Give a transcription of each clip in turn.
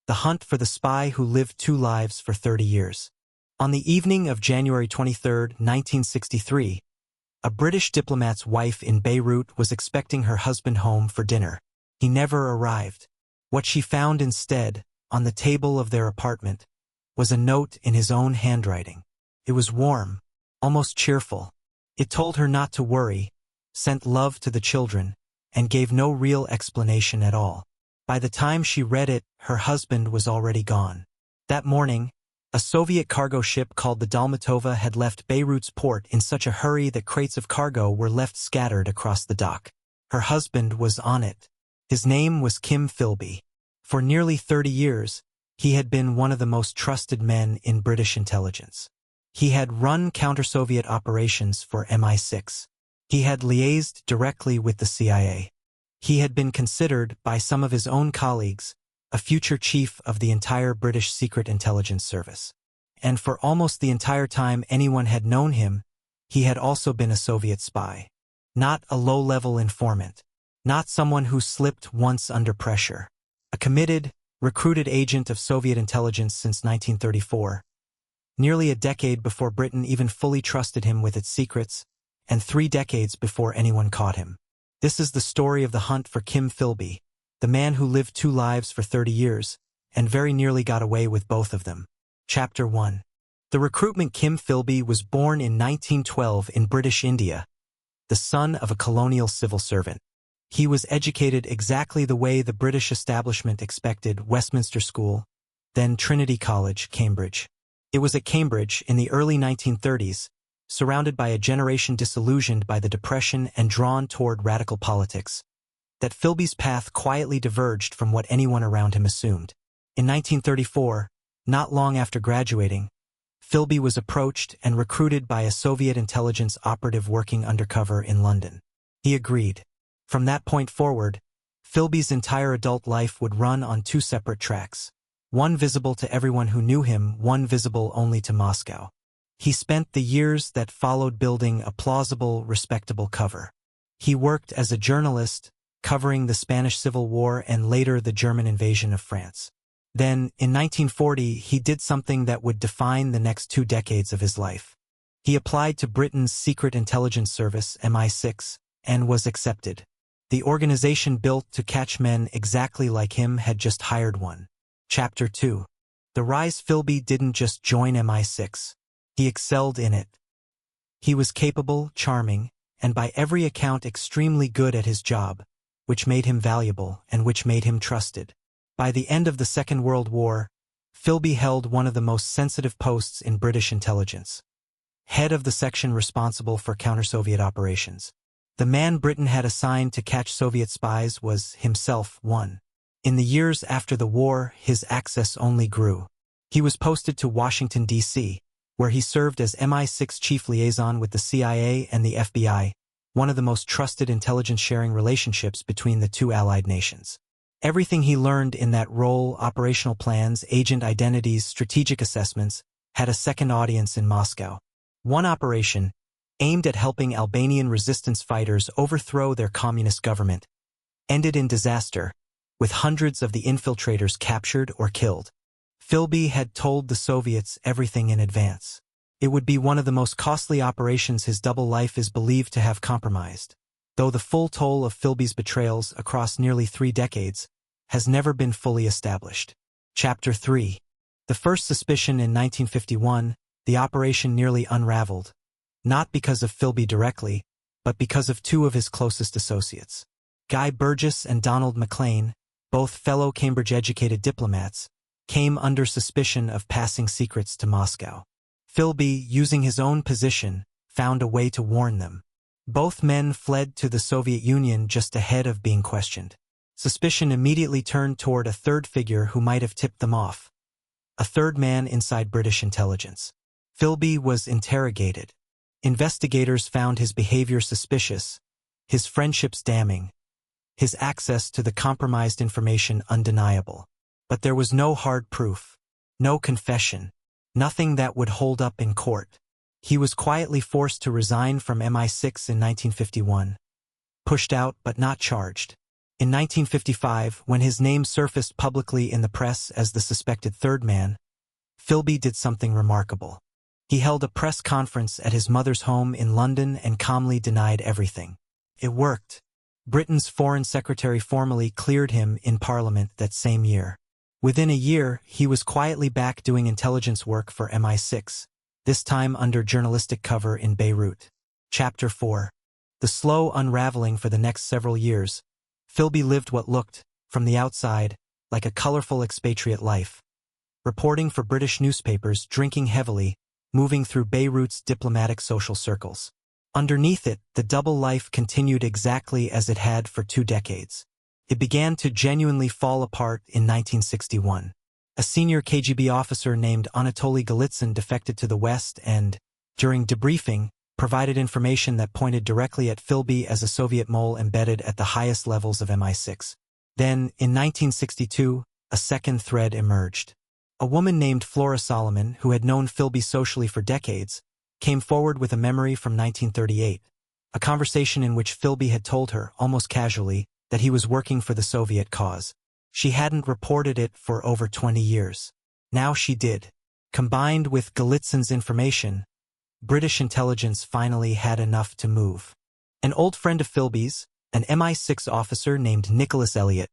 The Hunt for the Spy Who Lived Two Lives for 30 Years. On the evening of January 23, 1963, a British diplomat's wife in Beirut was expecting her husband home for dinner. He never arrived. What she found instead, on the table of their apartment, was a note in his own handwriting. It was warm, almost cheerful. It told her not to worry, sent love to the children, and gave no real explanation at all. By the time she read it, her husband was already gone. That morning, a Soviet cargo ship called the Dalmatova had left Beirut's port in such a hurry that crates of cargo were left scattered across the dock. Her husband was on it. His name was Kim Philby. For nearly 30 years, he had been one of the most trusted men in British intelligence. He had run counter-Soviet operations for MI6. He had liaised directly with the CIA. He had been considered, by some of his own colleagues, a future chief of the entire British Secret Intelligence Service. And for almost the entire time anyone had known him, he had also been a Soviet spy. Not a low-level informant. Not someone who slipped once under pressure. A committed, recruited agent of Soviet intelligence since 1934. Nearly a decade before Britain even fully trusted him with its secrets, and 3 decades before anyone caught him. This is the story of the hunt for Kim Philby, the man who lived 2 lives for 30 years, and very nearly got away with both of them. Chapter 1. The recruitment. Kim Philby was born in 1912 in British India, the son of a colonial civil servant. He was educated exactly the way the British establishment expected: Westminster School, then Trinity College, Cambridge. It was at Cambridge, in the early 1930s, surrounded by a generation disillusioned by the Depression and drawn toward radical politics, that Philby's path quietly diverged from what anyone around him assumed. In 1934, not long after graduating, Philby was approached and recruited by a Soviet intelligence operative working undercover in London. He agreed. From that point forward, Philby's entire adult life would run on 2 separate tracks. One visible to everyone who knew him, one visible only to Moscow. He spent the years that followed building a plausible, respectable cover. He worked as a journalist, covering the Spanish Civil War and later the German invasion of France. Then, in 1940, he did something that would define the next 2 decades of his life. He applied to Britain's Secret Intelligence Service, MI6, and was accepted. The organization built to catch men exactly like him had just hired one. Chapter 2. The rise. Philby didn't just join MI6. He excelled in it. He was capable, charming, and by every account extremely good at his job, which made him valuable and which made him trusted. By the end of the Second World War, Philby held one of the most sensitive posts in British intelligence. Head of the section responsible for counter-Soviet operations. The man Britain had assigned to catch Soviet spies was himself one. In the years after the war, his access only grew. He was posted to Washington, D.C., where he served as MI6 chief liaison with the CIA and the FBI, one of the most trusted intelligence-sharing relationships between the 2 allied nations. Everything he learned in that role, operational plans, agent identities, strategic assessments, had a second audience in Moscow. One operation, aimed at helping Albanian resistance fighters overthrow their communist government, ended in disaster, with hundreds of the infiltrators captured or killed. Philby had told the Soviets everything in advance. It would be one of the most costly operations his double life is believed to have compromised, though the full toll of Philby's betrayals across nearly 3 decades has never been fully established. Chapter 3. The first suspicion. In 1951, the operation nearly unraveled, not because of Philby directly, but because of 2 of his closest associates. Guy Burgess and Donald MacLean, both fellow Cambridge-educated diplomats, came under suspicion of passing secrets to Moscow. Philby, using his own position, found a way to warn them. Both men fled to the Soviet Union just ahead of being questioned. Suspicion immediately turned toward a third figure who might have tipped them off. A third man inside British intelligence. Philby was interrogated. Investigators found his behavior suspicious, his friendships damning, his access to the compromised information undeniable. But there was no hard proof, no confession, nothing that would hold up in court. He was quietly forced to resign from MI6 in 1951. Pushed out but not charged. In 1955, when his name surfaced publicly in the press as the suspected third man, Philby did something remarkable. He held a press conference at his mother's home in London and calmly denied everything. It worked. Britain's Foreign Secretary formally cleared him in Parliament that same year. Within a year, he was quietly back doing intelligence work for MI6, this time under journalistic cover in Beirut. Chapter 4. The slow unraveling. For the next several years, Philby lived what looked, from the outside, like a colorful expatriate life. Reporting for British newspapers, drinking heavily, moving through Beirut's diplomatic social circles. Underneath it, the double life continued exactly as it had for 2 decades. It began to genuinely fall apart in 1961. A senior KGB officer named Anatoly Golitsyn defected to the West and, during debriefing, provided information that pointed directly at Philby as a Soviet mole embedded at the highest levels of MI6. Then, in 1962, a second thread emerged. A woman named Flora Solomon, who had known Philby socially for decades, came forward with a memory from 1938, a conversation in which Philby had told her, almost casually, that he was working for the Soviet cause. She hadn't reported it for over 20 years. Now she did. Combined with Golitsyn's information, British intelligence finally had enough to move. An old friend of Philby's, an MI6 officer named Nicholas Elliott,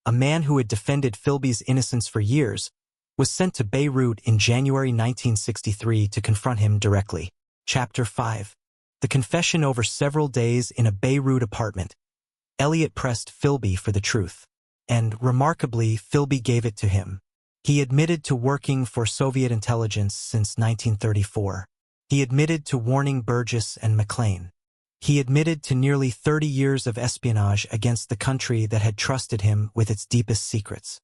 a man who had defended Philby's innocence for years, was sent to Beirut in January 1963 to confront him directly. Chapter 5. The confession. Over several days in a Beirut apartment, Elliott pressed Philby for the truth. And, remarkably, Philby gave it to him. He admitted to working for Soviet intelligence since 1934. He admitted to warning Burgess and McLean. He admitted to nearly 30 years of espionage against the country that had trusted him with its deepest secrets.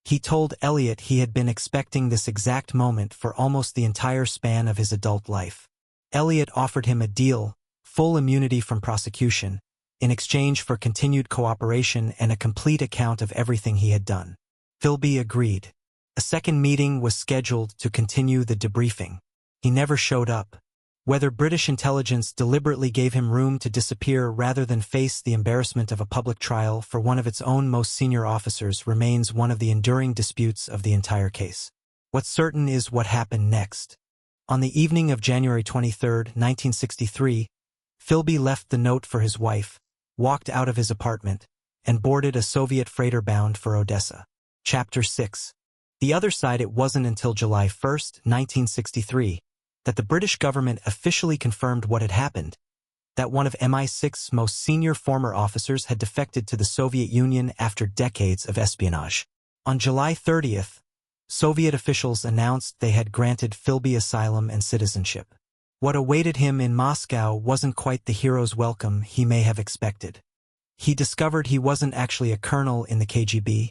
He told Elliott he had been expecting this exact moment for almost the entire span of his adult life. Elliott offered him a deal, full immunity from prosecution, in exchange for continued cooperation and a complete account of everything he had done. Philby agreed. A second meeting was scheduled to continue the debriefing. He never showed up. Whether British intelligence deliberately gave him room to disappear rather than face the embarrassment of a public trial for one of its own most senior officers remains one of the enduring disputes of the entire case. What's certain is what happened next. On the evening of January 23, 1963, Philby left the note for his wife, walked out of his apartment, and boarded a Soviet freighter bound for Odessa. Chapter 6. The other side. It wasn't until July 1, 1963, that the British government officially confirmed what had happened, that one of MI6's most senior former officers had defected to the Soviet Union after decades of espionage. On July 30th, Soviet officials announced they had granted Philby asylum and citizenship. What awaited him in Moscow wasn't quite the hero's welcome he may have expected. He discovered he wasn't actually a colonel in the KGB,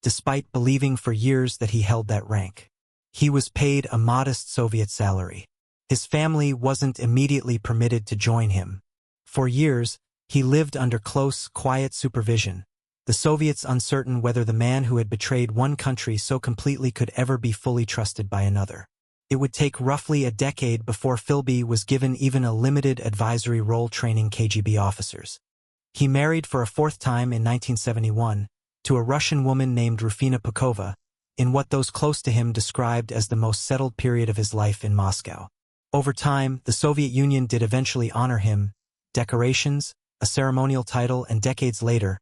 despite believing for years that he held that rank. He was paid a modest Soviet salary. His family wasn't immediately permitted to join him. For years, he lived under close, quiet supervision, the Soviets uncertain whether the man who had betrayed one country so completely could ever be fully trusted by another. It would take roughly a decade before Philby was given even a limited advisory role training KGB officers. He married for a fourth time in 1971 to a Russian woman named Rufina Pukova, in what those close to him described as the most settled period of his life in Moscow. Over time, the Soviet Union did eventually honor him, decorations, a ceremonial title, and decades later,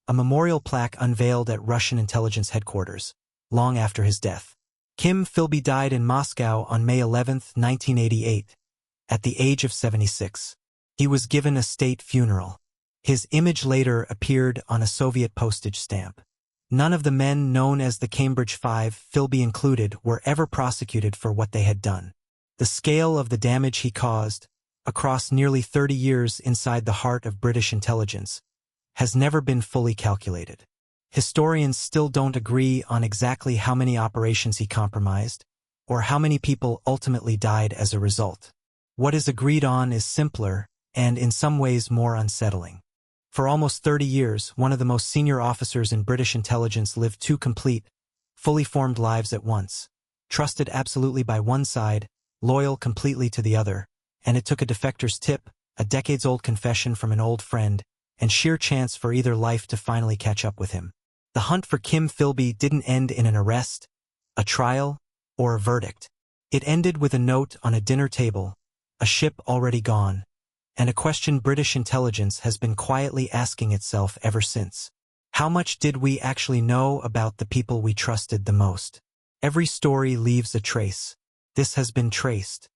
a memorial plaque unveiled at Russian intelligence headquarters, long after his death. Kim Philby died in Moscow on May 11, 1988, at the age of 76. He was given a state funeral. His image later appeared on a Soviet postage stamp. None of the men known as the Cambridge Five, Philby included, were ever prosecuted for what they had done. The scale of the damage he caused, across nearly 30 years inside the heart of British intelligence, has never been fully calculated. Historians still don't agree on exactly how many operations he compromised, or how many people ultimately died as a result. What is agreed on is simpler, and in some ways more unsettling. For almost 30 years, one of the most senior officers in British intelligence lived 2 complete, fully formed lives at once, trusted absolutely by one side, loyal completely to the other, and it took a defector's tip, a decades-old confession from an old friend, and sheer chance for either life to finally catch up with him. The hunt for Kim Philby didn't end in an arrest, a trial, or a verdict. It ended with a note on a dinner table, a ship already gone, and a question British intelligence has been quietly asking itself ever since. How much did we actually know about the people we trusted the most? Every story leaves a trace. This has been traced.